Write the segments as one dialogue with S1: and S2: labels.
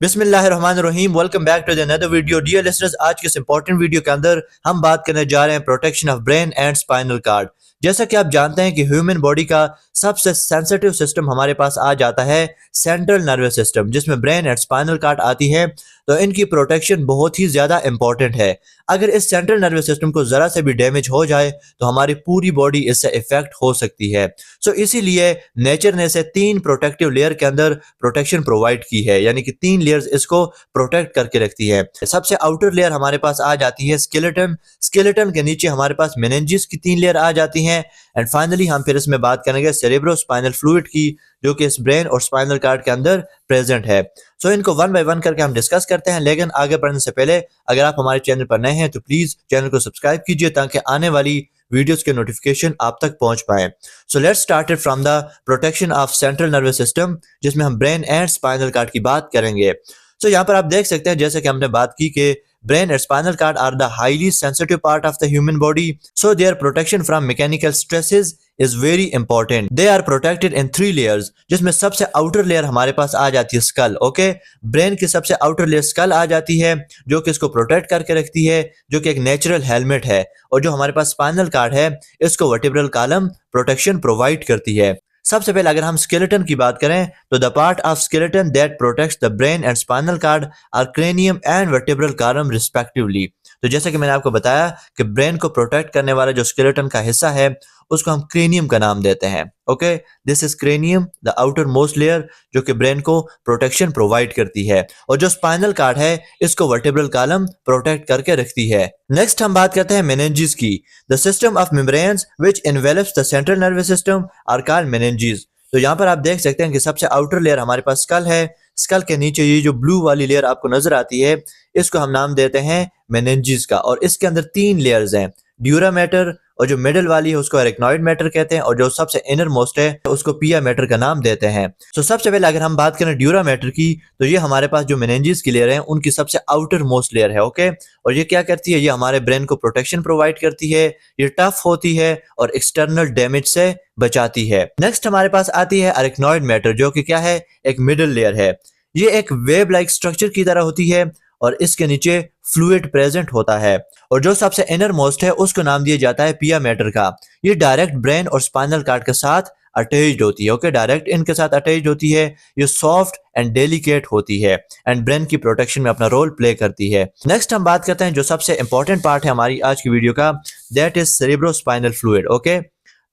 S1: बिस्मिल्लाहिर्रहमानिर्रहीम। Welcome back to the another video. Dear listeners, आज के इस इंपॉर्टेंट वीडियो के अंदर हम बात करने जा रहे हैं protection of brain and spinal card. जैसा कि आप जानते हैं कि ह्यूमन बॉडी का सबसे सेंसिटिव सिस्टम हमारे पास आ जाता है सेंट्रल नर्वस सिस्टम, जिसमें ब्रेन एंड स्पाइनल कार्ड आती है। तो इनकी प्रोटेक्शन बहुत ही ज़्यादा इंपॉर्टेंट है। अगर इस सेंट्रल नर्वस सिस्टम को ज़रा से भी डैमेज हो जाए तो हमारी पूरी बॉडी इससे इफेक्ट हो सकती है। सो इसीलिए नेचर ने इसे 3 प्रोटेक्टिव लेयर के अंदर प्रोटेक्शन प्रोवाइड की है, यानी कि 3 लेयर्स इसको प्रोटेक्ट करके रखती है। सबसे आउटर लेयर हमारे पास आ जाती है स्केलेटन। स्केलेटन के नीचे हमारे पास मेनिंजेस की 3 लेयर आ जाती हैं। एंड फाइनली हम फिर इसमें बात करेंगे सेरेब्रोस्पाइनल फ्लूइड की, जो कि इस ब्रेन और स्पाइनल कार्ड के अंदर प्रेजेंट है। सो इनको वन बाय वन करके हम डिस्कस करते हैं, लेकिन आगे बढ़ने से पहले अगर आप हमारे चैनल पर नए हैं तो प्लीज चैनल को सब्सक्राइब कीजिए ताकि आने वाली वीडियोस के नोटिफिकेशन आप तक पहुंच पाए। So let's start it from the protection of central nervous system, जिसमें हम ब्रेन एंड स्पाइनल कार्ड की बात करेंगे। सो यहाँ पर आप देख सकते हैं, जैसे कि हमने बात की कि brain and spinal cord are the highly sensitive part of the human body, so their protection from mechanical stresses is very important. They are protected in 3 layers, जिसमें सबसे आउटर लेयर हमारे पास आ जाती है स्कल। ओके, ब्रेन की सबसे outer layer school आ जाती है, जो कि इसको प्रोटेक्ट करके रखती है, जो कि एक नेचुरल हेलमेट है। और जो हमारे पास स्पाइनल कार्ड है, इसको वर्टिब्रल कॉलम प्रोटेक्शन प्रोवाइड करती है। सबसे पहले अगर हम स्केलेटन की बात करें तो the part of skeleton that protects the brain and spinal cord are cranium and vertebral column respectively. तो जैसे कि मैंने आपको बताया कि ब्रेन को प्रोटेक्ट करने वाला जो स्केलेटन का हिस्सा है उसको हम क्रेनियम का नाम देते हैं। Okay, this is cranium, the outer most layer, जो कि ब्रेन को प्रोटेक्शन प्रोवाइड करती है। और जो स्पाइनल कार्ड है इसको वर्टिब्रल कॉलम प्रोटेक्ट करके रखती है। नेक्स्ट हम बात करते हैं मेनिंजेस की। The system of membranes which envelops the central nervous system are called meninges. तो यहाँ पर आप देख सकते हैं कि सबसे आउटर लेयर हमारे पास स्कल है। स्कल के नीचे ये जो ब्लू वाली लेयर आपको नजर आती है, इसको हम नाम देते हैं मेनिंजेस का। और इसके अंदर 3 लेयर्स हैं, ड्यूरा मैटर, और जो मिडिल वाली है उसको एरिकनॉइड मैटर कहते हैं, और जो सबसे इनर मोस्ट है उसको पिया मैटर का नाम देते हैं। तो सबसे पहले अगर हम बात करें ड्यूरा मैटर की, तो ये हमारे पास जो मेनिंजेस की लेयर है उनकी सबसे आउटर मोस्ट लेयर है। ओके, और ये क्या करती है, ये हमारे ब्रेन को प्रोटेक्शन प्रोवाइड करती है, ये टफ होती है और एक्सटर्नल डैमेज से बचाती है। नेक्स्ट हमारे पास आती है एरिकनॉइड मैटर, जो कि क्या है, एक मिडिल लेयर है। ये एक वेब लाइक स्ट्रक्चर की तरह होती है और इसके नीचे फ्लूइड प्रेजेंट होता है। और जो सबसे इनर मोस्ट है उसको नाम दिया जाता है पिया मैटर का। ये डायरेक्ट ब्रेन और स्पाइनल कार्ड के साथ अटैच्ड होती है। ओके, डायरेक्ट इनके साथ अटैच्ड होती है। ये सॉफ्ट एंड डेलिकेट होती है एंड ब्रेन की प्रोटेक्शन में अपना रोल प्ले करती है। नेक्स्ट हम बात करते हैं जो सबसे इंपॉर्टेंट पार्ट है हमारी आज की वीडियो का, that is cerebrospinal fluid. Okay,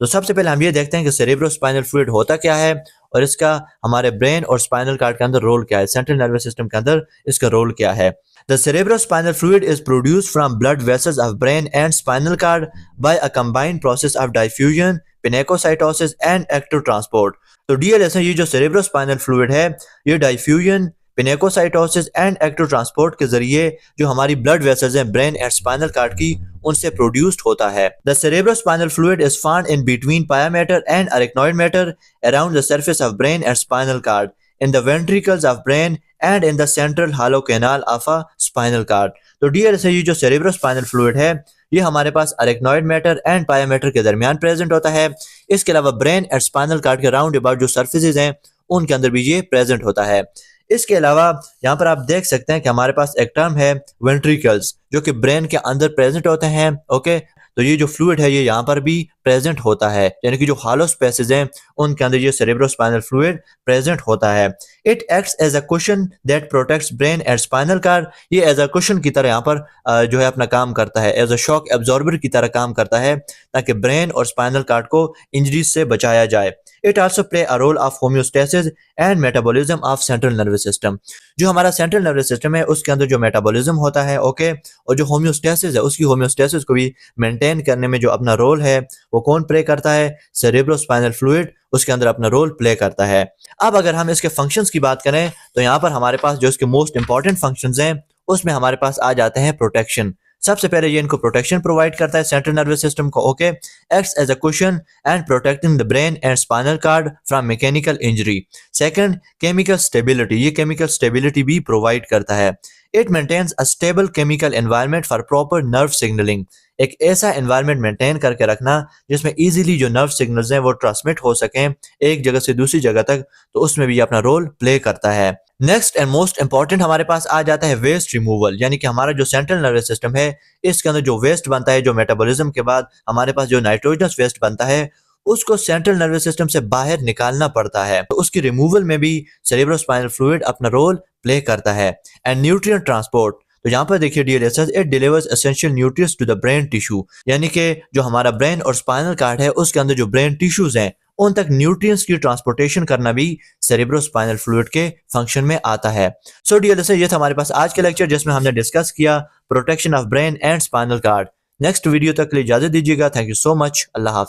S1: तो सबसे पहले हम ये देखते हैं कि सेरेब्रोस्पाइनल फ्लूइड होता क्या है और इसका हमारे ब्रेन और स्पाइनल कार्ड के अंदर रोल क्या है, सेंट्रल नर्वस सिस्टम के अंदर इसका रोल क्या है। The cerebrospinal fluid is produced from blood vessels of brain and spinal cord by a combined process of diffusion, pinacocytosis and active transport। तो DLS ये जो cerebrospinal fluid है, ये diffusion, pinocytosis and active transport के जरिए जो हमारी blood vessels हैं ब्रेन एंड स्पाइनल कार्ड की, उनसे प्रोड्यूस्ड होता है। The cerebrospinal fluid is found in between pia mater and arachnoid mater around the surface of brain and spinal cord, in the ventricles of brain and in the central hollow canal of a spinal cord। तो dear से ये जो cerebrospinal fluid है ये हमारे पास arachnoid matter and पाया matter के दरमियान प्रेजेंट होता है। इसके अलावा ब्रेन एंड स्पाइनल कार्ड के राउंड अबाउट जो सर्फेसेस हैं उनके अंदर भी ये प्रेजेंट होता है। इसके अलावा यहाँ पर आप देख सकते हैं कि हमारे पास एक टर्म है वेंट्रिकल्स, जो कि ब्रेन के अंदर प्रेजेंट होते हैं। ओके, तो ये जो फ्लूइड है ये यहाँ पर भी प्रेजेंट होता है, यानी कि जो हॉलो स्पेसेस हैं उनके अंदर ये सेरेब्रोस्पाइनल फ्लूइड प्रेजेंट होता है। It acts as a cushion that protects brain and spinal cord. ये एज अ कुशन की तरह यहाँ पर जो है अपना काम करता है, एज अ शॉक एब्जॉर्बर की तरह काम करता है, ताकि ब्रेन और स्पाइनल कार्ड को इंजरीज से बचाया जाए। It also play a role of homeostasis and metabolism of central nervous system. जो हमारा सेंट्रल नर्वस सिस्टम है उसके अंदर जो मेटाबॉलिज्म होता है, ओके, और जो होम्योस्टेसिस है उसकी होम्योस्टेसिस को भी मेंटेन करने में जो अपना रोल है वो कौन प्ले करता है, सेरेब्रोस्पाइनल फ्लूइड उसके अंदर अपना रोल प्ले करता है। अब अगर हम इसके फंक्शंस की बात करें तो यहाँ पर हमारे पास जो इसके मोस्ट इंपॉर्टेंट फंक्शंस हैं उसमें हमारे पास आ जाते हैं प्रोटेक्शन। सबसे पहले ये इनको प्रोटेक्शन प्रोवाइड करता है सेंट्रल नर्वस सिस्टम को। Okay, acts as a cushion and protecting the brain and spinal cord from mechanical injury. Second, chemical stability, ये केमिकल स्टेबिलिटी भी प्रोवाइड करता है। It maintains a stable chemical environment for proper nerve signalling. एक ऐसा environment maintain करके रखना जिसमें easily जो नर्व सिग्नल्स हैं वो ट्रांसमिट हो सकें एक जगह से दूसरी जगह तक, तो उसमें भी अपना रोल प्ले करता है। नेक्स्ट एंड मोस्ट इंपॉर्टेंट हमारे पास आ जाता है वेस्ट रिमूवल, यानी कि हमारा जो सेंट्रल नर्वस सिस्टम है इसके अंदर जो वेस्ट बनता है, जो मेटाबॉलिज्म के बाद हमारे पास जो नाइट्रोजनस वेस्ट बनता है उसको सेंट्रल नर्वस सिस्टम से बाहर निकालना पड़ता है। तो उसकी रिमूवल में भी सेरेब्रोस्पाइनल फ्लूइड अपना रोल प्ले करता है। एंड न्यूट्रिएंट ट्रांसपोर्ट, तो यहाँ पर देखिए dear listeners, it delivers essential nutrients to the brain tissue, यानी कि जो हमारा ब्रेन और स्पाइनल कार्ड है उसके अंदर जो ब्रेन टिश्यूज हैं उन तक न्यूट्रिएंट्स की ट्रांसपोर्टेशन करना भी सेरेब्रोस्पाइनल फ्लूइड के फंक्शन में आता है। सो डियर लिसनर्स, ये था हमारे पास आज का लेक्चर जिसमें हमने डिस्कस किया protection of brain and spinal cord. Next video तक के लिए इजाजत दीजिएगा। Thank you so much. अल्लाह हाफ़िज़।